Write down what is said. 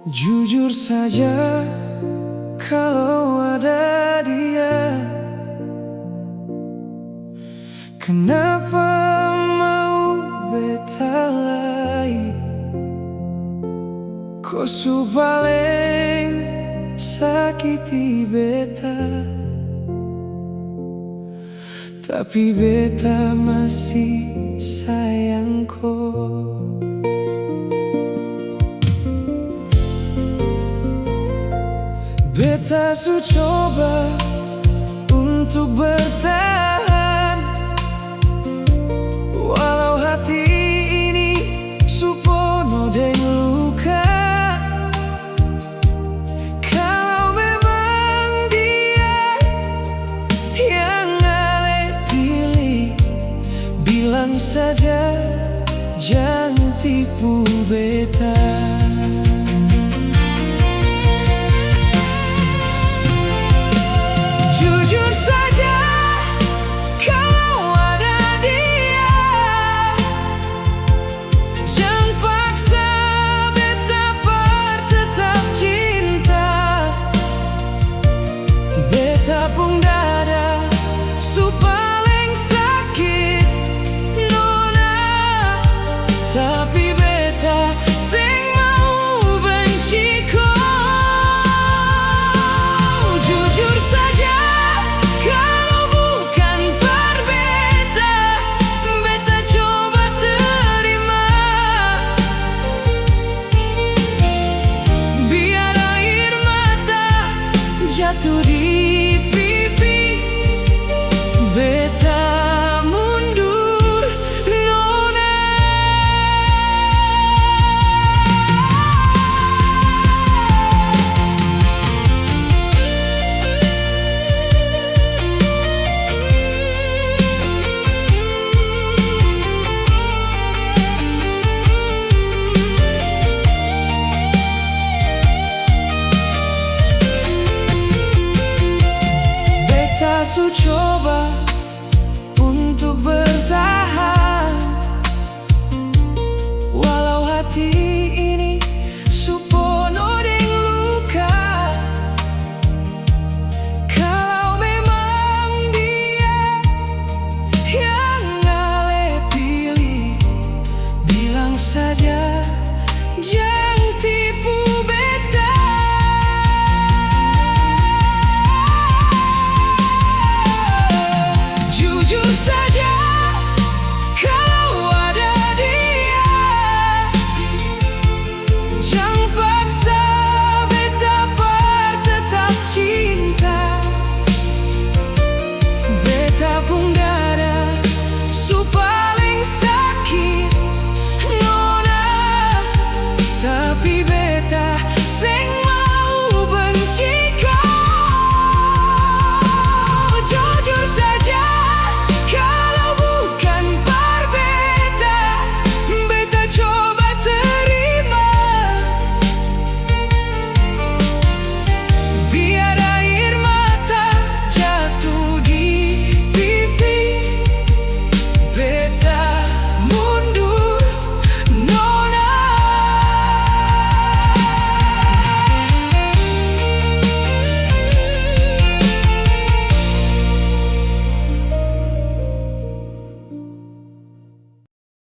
Jujur saja, kalau ada dia, kenapa mau beta lagi? Kau su paling sakiti beta, tapi beta masih sayang kau. Beta su coba untuk bertahan, walau hati ini su penuh dengan luka. Kalau memang dia yang ale pilih, bilang saja, jangan tipu beta. Jujur saja, kalau ada dia, jangan paksa beta tetap cinta. Beta pun dada su paling sakit, nona, tapi beta sing mau benci kau. Jujur saja, jatuh di pipi, beta mundur, nona. Su coba untuk bertahan, walau hati ini su penuh dengan luka. Kalau memang dia yang ale pilih, bilang saja, jangan tipu beta. Jujur saja, kalau ada dia, jangan paksa beta tetap cinta. Beta pun dada su paling sakit, nona, tapi beta